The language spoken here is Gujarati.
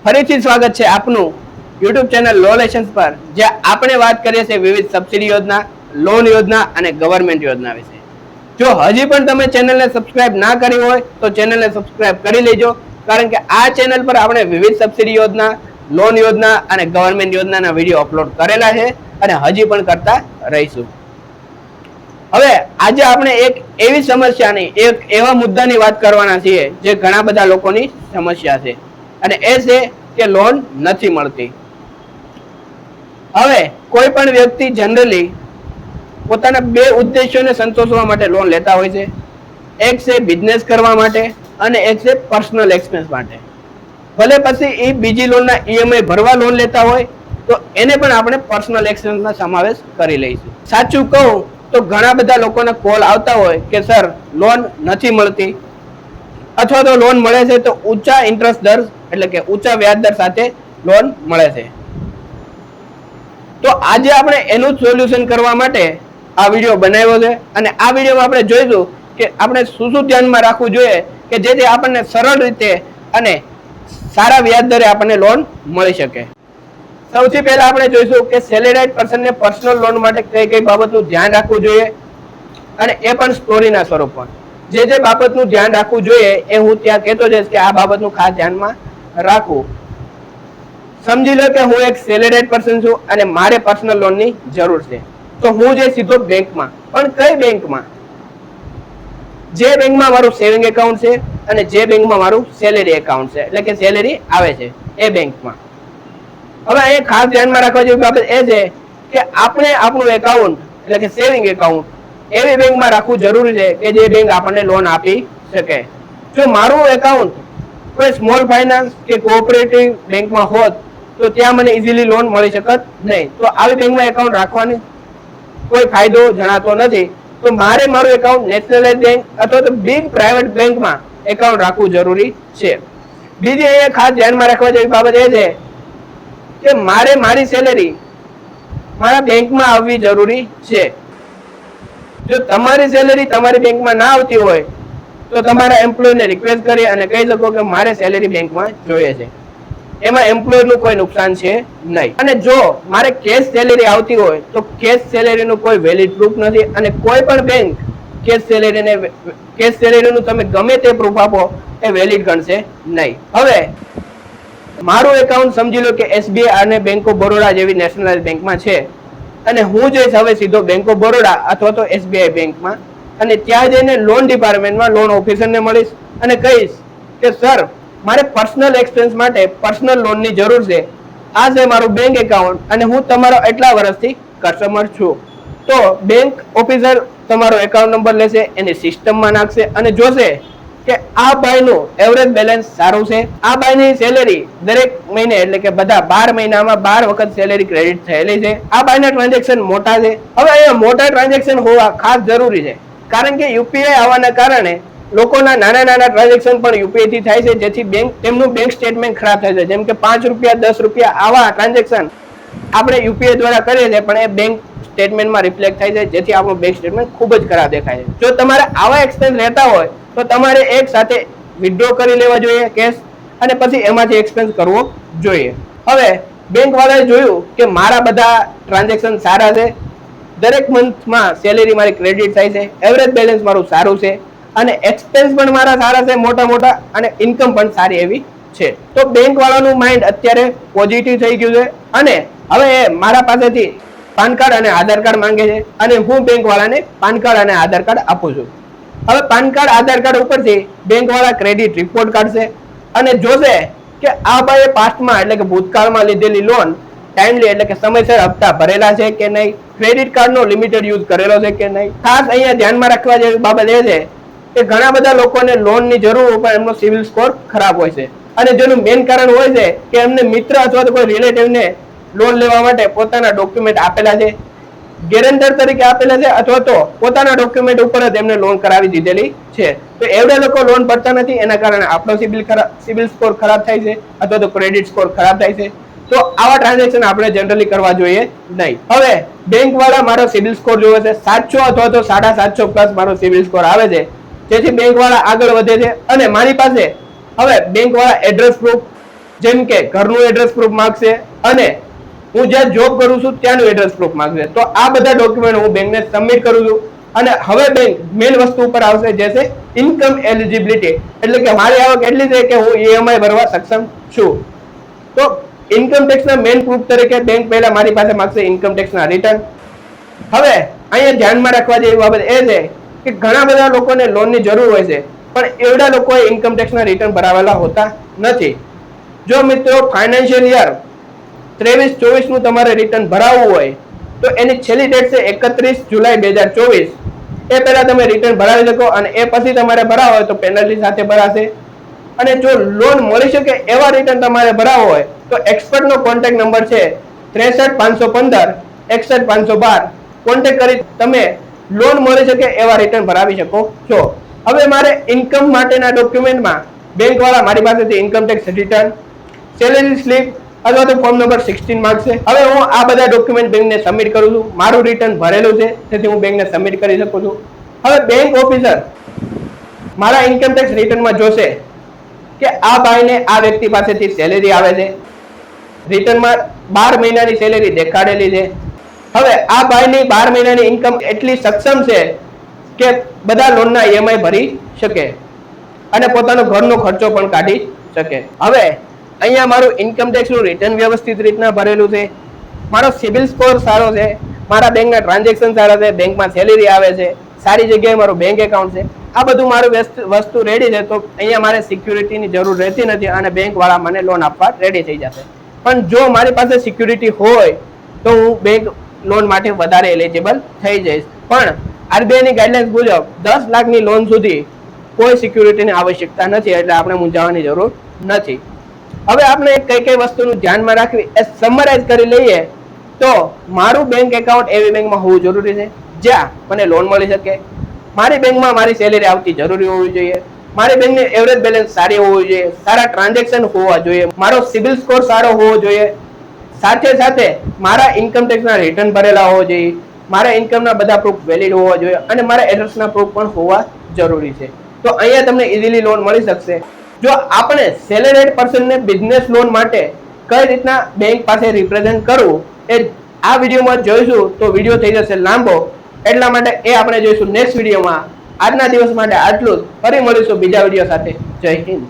ફરીથી સ્વાગત છે આપનું યુટ્યુબ ચેનલ લો લેસન્સ પર, જ્યાં આપણે વાત કરીએ છીએ વિવિધ સબસિડી યોજના, લોન યોજના અને ગવર્મેન્ટ યોજના વિશે. જો હજી પણ તમે ચેનલને સબસ્ક્રાઇબ ના કરી હોય તો ચેનલને સબસ્ક્રાઇબ કરી લેજો, કારણ કે આ ચેનલ પર આપણે વિવિધ સબસિડી યોજના, લોન યોજના અને ગવર્મેન્ટ યોજનાના વિડીયો અપલોડ કરેલા છે અને હજી પણ કરતા રહીશું. હવે આજે આપણે એક એવી સમસ્યાની, એક એવા મુદ્દાની વાત કરવાના છીએ જે ઘણા બધા લોકોની સમસ્યા છે, અને એ છે કે લોન નથી મળતી. હવે કોઈ પણ વ્યક્તિ જનરલી પોતાના બે ઉદ્દેશ્યોને સંતોષવા માટે લોન લેતા હોય છે. એક છે બિઝનેસ કરવા માટે અને એક છે પર્સનલ એક્સપેન્સ માટે. ભલે પછી એ બીજી લોનના ઈએમઆઈ ભરવા લોન લેતા હોય તો એને પણ આપણે પર્સનલ એક્સપેન્સમાં સમાવેશ કરી લઈશું. સાચું કહું તો ઘણા બધા લોકોના કોલ આવતા હોય કે સર લોન નથી મળતી, અથવા તો લોન મળે છે તો ઊંચા ઇન્ટરેસ્ટ દર એટલે કે ઊંચા વ્યાજ દર સાથે લોન મળે છે. તો આજે આપણે એનું સોલ્યુશન કરવા માટે આ વિડીયો બનાવ્યો છે, અને આ વિડીયોમાં આપણે જોઈશું કે આપણે શું શું ધ્યાનમાં રાખવું જોઈએ કે જેથી આપણને સરળ રીતે અને સારા વ્યાજ દરે આપણને લોન મળી શકે. સૌથી પહેલા આપણે જોઈશું કે સેલેરાઇડ પર્સનને પર્સનલ લોન માટે કઈ કઈ બાબતનું ધ્યાન રાખવું જોઈએ, અને એ પણ સ્ટોરીના સ્વરૂપમાં. જે બાબતનું ધ્યાન રાખવું જોઈએ એ હું ત્યાં કહેતો જઈશ કે આ બાબતનું ખાસ ધ્યાનમાં રાખવું. સમજી લો કે હું એક સેલેરાઇડ પર્સન છું અને મારે પર્સનલ લોનની જરૂર છે, તો હું જે સીધો બેંકમાં, પણ કઈ બેંકમાં? જે બેંકમાં મારું સેવિંગ એકાઉન્ટ છે અને જે બેંકમાં મારું સેલેરી એકાઉન્ટ છે, એટલે કે સેલેરી આવે છે, એ બેંકમાં. હવે અહીંયા ખાસ ધ્યાનમાં રાખવા જેવી બાબત એ છે કે આપણે આપણું એકાઉન્ટ એટલે કે સેવિંગ એકાઉન્ટ એવી બેંકમાં રાખવું જરૂરી છે કે જે બેંક આપણને લોન આપી શકે. જો મારું એકાઉન્ટ કોઈ સ્મોલ ફાઇનાન્સ કે કોઓપરેટિવ બેંકમાં હોત તો ત્યાં મને ઇઝીલી લોન મળી શકત નહીં. તો આવી બેંકમાં એકાઉન્ટ રાખવાની કોઈ ફાયદો જણાતો નથી. તો મારે મારું એકાઉન્ટ નેશનલાઇઝ બેંક અથવા તો બિગ પ્રાઇવેટ બેંકમાં એકાઉન્ટ રાખવું જરૂરી છે. બીજી અહીંયા ખાસ ધ્યાનમાં રાખવા જેવી બાબત એ છે કે મારે મારી સેલેરી મારા બેંકમાં આવવી જરૂરી છે. જો તમારી સેલેરી તમારી બેંકમાં ના આવતી હોય તો તમારા એમ્પ્લોયરને રિક્વેસ્ટ કરી અને કહી શકો કે મારે સેલેરી બેંકમાં જોઈએ છે. એમાં એમ્પ્લોયરનું કોઈ નુકસાન છે નહીં. અને જો મારે કેશ સેલેરી આવતી હોય તો કેશ સેલેરીનું કોઈ વેલિડ પ્રૂફ નથી, અને કોઈ પણ બેંક કેશ સેલેરીનું તમે ગમે તે પ્રૂફ આપો એ વેલિડ ગણશે નહીં. હવે મારું એકાઉન્ટ સમજી લો કે એસબીઆઈ અને બેંક ઓફ બરોડા જેવી નેશનલાઇઝ બેંકમાં છે, અને હું જઈશ હવે સીધો બેંક ઓફ બરોડા અથવા તો એસબીઆઈ બેંકમાં, અને ત્યાં જઈને લોન ડિપાર્ટમેન્ટમાં લોન ઓફિસરને મળીશ અને કહીશ કે સર મારે પર્સનલ એક્સપેન્સ માટે પર્સનલ લોનની જરૂર છે, આ છે મારું બેંક એકાઉન્ટ અને હું તમારો એટલા વર્ષથી કસ્ટમર છું. તો બેંક ઓફિસર તમારો એકાઉન્ટ નંબર લેશે, એની સિસ્ટમમાં નાખશે અને જોશે કે આ ભાઈનું એવરેજ બેલેન્સ સારું છે, આ ભાઈની સેલેરી દરેક મહિને એટલે કે બધા 12 મહિનામાં 12 વખત સેલેરી ક્રેડિટ થયેલી છે, આ ભાઈના ટ્રાન્ઝેક્શન મોટા છે. હવે અહીંયા મોટા ટ્રાન્ઝેક્શન હોવા ખાસ જરૂરી છે, કારણ કે યુપીઆઈ આવવાના કારણે લોકોના નાના નાના ટ્રાન્ઝેક્શન પણ યુપીઆઈ થી થાય છે, જેથી તેમનું બેંક સ્ટેટમેન્ટ ખરાબ થાય છે. જેમ કે 5 રૂપિયા 10 રૂપિયા આવા ટ્રાન્ઝેક્શન આપણે યુપીઆઈ દ્વારા કરીએ છીએ, પણ એ બેંક સ્ટેટમેન્ટમાં રિફ્લેક્ટ થાય છે, જેથી આપણું બેંક સ્ટેટમેન્ટ ખૂબ જ ખરાબ દેખાય છે. જો તમારે આવા એક્સપેન્સ રહેતા હોય તો તમારે એક સાથે વિથડ્રો કરી લેવા જોઈએ કેશ, અને પછી એમાંથી એક્સપેન્સ કરવો જોઈએ. હવે બેંક વાળાએ જોયું કે મારા બધા ટ્રાન્ઝેક્શન સારા છે, દરેક મંથમાં સેલેરી મારી ક્રેડિટ થાય છે, એવરેજ બેલેન્સ મારું સારું છે, અને એક્સપેન્સ પણ મારા સારા છે મોટા મોટા, અને ઇન્કમ પણ સારી એવી છે. તો બેંક વાળાનું માઇન્ડ અત્યારે પોઝિટિવ થઈ ગયું છે, અને હવે એ મારા પાસેથી પાન કાર્ડ અને આધાર કાર્ડ માંગે છે, અને હું બેંક વાળાને પાન કાર્ડ અને આધાર કાર્ડ આપું છું. હવે પાન કાર્ડ આધાર કાર્ડ ઉપરથી બેંક વાળા ક્રેડિટ રિપોર્ટ કાઢશે અને જોશે કે આ ભાઈએ પાસ્ટમાં એટલે કે ભૂતકાળમાં લીધેલી લોન ટાઈમલી એટલે કે સમયસર હપ્તા ભરેલા છે કે નહીં, ક્રેડિટ કાર્ડનો લિમિટેડ યુઝ કરેલો છે કે નહીં. ખાસ અહીંયા ધ્યાનમાં રાખવા જેવી બાબત એ છે કે ઘણા બધા લોકોને લોનની જરૂર હોય પણ એમનો સિવિલ સ્કોર ખરાબ હોય છે, અને જેનું મેઇન કારણ હોય છે કે એમને મિત્ર અથવા તો કોઈ રિલેટિવને લોન લેવા માટે પોતાના ડોક્યુમેન્ટ આપેલા છે, ગેરેન્ટર તરીકે આપેલા છે, અથવા તો પોતાના ડોક્યુમેન્ટ ઉપર જ એમને લોન કરાવી દીધેલી છે. તો એવડા લોકો લોન ભરતા નથી, એના કારણે આપણો સિવિલ સ્કોર ખરાબ થાય છે, અથવા તો ક્રેડિટ સ્કોર ખરાબ થાય છે. તો આવા ટ્રાન્ઝેક્શન આપણે જનરલી કરવા જોઈએ નહીં. હવે બેંક વાળા મારો સિવિલ સ્કોર જોવે છે, 700 અથવા તો 750 પ્લસ મારો સિવિલ સ્કોર આવે છે, જેથી બેંક વાળા આગળ વધે છે, અને મારી પાસે હવે બેંક વાળા એડ્રેસ પ્રૂફ, જેમ કે ઘરનું એડ્રેસ પ્રૂફ માંગશે અને હું જ્યાં જોબ કરું છું ત્યાંનું એડ્રેસ પ્રૂફ માંગશે. તો આ બધા ડોક્યુમેન્ટ હું બેંકને સબમિટ કરું છું અને હવે બેંક મેઇન વસ્તુ ઉપર આવશે જે છે ઇન્કમ એલિજિબિલિટી, એટલે કે મારી આવક એટલી છે કે હું ઈએમઆઈ ભરવા સક્ષમ છું. તો ઇન્કમ ટેક્સના મેઇન પ્રૂફ તરીકે બેંક પહેલા મારી પાસે માંગશે ઇન્કમ ટેક્સના રિટર્ન. હવે અહીંયા ધ્યાનમાં રાખવા જેવી બાબત એ છે કે ઘણા બધા લોકોને લોનની જરૂર હોય છે પણ એવડા લોકોએ ઇન્કમ ટેક્સના રિટર્ન ભરાવેલા હોતા નથી. જો મિત્રો ફાઇનાન્શિયલ યર 23-24 નું તમારે રિટર્ન ભરાવવું હોય તો એની છેલ્લી ડેટ છે 31 જુલાઈ 2024. એ પહેલા તમે રિટર્ન ભરાવી શકો અને એ પછી તમારે ભરાવો હોય તો પેનલ્ટી સાથે ભરાશે. અને જો લોન મળી શકે એવા રિટર્ન તમારે ભરાવો હોય તો એક્સપર્ટનો કોન્ટેક્ટ નંબર છે 63 515 61 512. કોન્ટેક્ટ કરી તમે લોન મળી શકે એવા રિટર્ન ભરાવી શકો છો. હવે મારે ઇન્કમ માટેના ડોક્યુમેન્ટમાં બેંક વાળા મારી પાસેથી income tax return, salary slip અથવા તો ફોર્મ નંબર 16 માંગશે. હવે હું આ બધા ડોક્યુમેન્ટ બેંકને સબમિટ કરું છું. મારું રિટર્ન ભરેલું છે તેથી હું બેંકને સબમિટ કરી શકું છું. હવે બેંક ઓફિસર મારા ઇન્કમ ટેક્સ રિટર્નમાં જોશે કે આ ભાઈને આ વ્યક્તિ પાસેથી સેલેરી આવે છે, રિટર્નમાં 12 મહિનાની સેલેરી દેખાડેલી છે. હવે આ ભાઈની 12 મહિનાની ઇન્કમ એટલી સક્ષમ છે કે બધા લોનના ઈએમઆઈ ભરી શકે અને પોતાનો ઘરનો ખર્ચો પણ કાઢી શકે. હવે અહીંયા મારું ઇન્કમ ટેક્સનું રિટર્ન વ્યવસ્થિત રીતના ભરેલું છે, મારો સિબિલ સ્કોર સારો છે, મારા બેંકના ટ્રાન્ઝેક્શન સારા છે, બેંકમાં સેલેરી આવે છે, સારી જગ્યાએ મારું બેંક એકાઉન્ટ છે, આ બધું મારું વસ્તુ રેડી છે. તો અહીંયા મારે સિક્યુરિટીની જરૂર રહેતી નથી અને બેંક વાળા મને લોન આપવા રેડી થઈ જશે. પણ જો મારી પાસે સિક્યુરિટી હોય તો હું બેંક લોન માટે વધારે એલિજિબલ થઈ જઈશ. પણ આરબીઆઈની ગાઈડલાઇન્સ મુજબ 10 લાખની લોન સુધી કોઈ સિક્યુરિટીની આવશ્યકતા નથી, એટલે આપણે મૂંઝાવાની જરૂર નથી. હવે આપણે કઈ કઈ વસ્તુનું ધ્યાનમાં રાખવી એ સમરાઇઝ કરી લઈએ તો મારું બેંક એકાઉન્ટ એવી બેંકમાં હોવું જરૂરી છે જ્યાં મને લોન મળી શકે, મારી બેંકમાં મારી સેલેરી આવતી જરૂરી હોવી જોઈએ, મારી બેંકની એવરેજ બેલેન્સ સારી હોવી જોઈએ, સારા ટ્રાન્ઝેક્શન હોવા જોઈએ, મારો સિબિલ સ્કોર સારો હોવો જોઈએ, સાથે સાથે મારા ઇન્કમ ટેક્સના રિટર્ન ભરેલા હોવા જોઈએ, મારા ઇન્કમના બધા પ્રૂફ વેલિડ હોવા જોઈએ અને મારા એડ્રેસના પ્રૂફ પણ હોવા જરૂરી છે. તો અહીંયા તમને ઇઝીલી લોન મળી શકશે. જો આપણે સેલેરીડ પર્સનને બિઝનેસ લોન માટે કઈ રીતના બેંક પાસે રિપ્રેઝન્ટ કરવું એ આ વિડીયોમાં જોઈશું તો વિડીયો થઈ જશે લાંબો, એટલા માટે એ આપણે જોઈશું નેક્સ્ટ વિડીયોમાં. આજના દિવસ માટે આટલું જ. ફરી મળીશું બીજા વિડીયો સાથે. જય હિન્દ.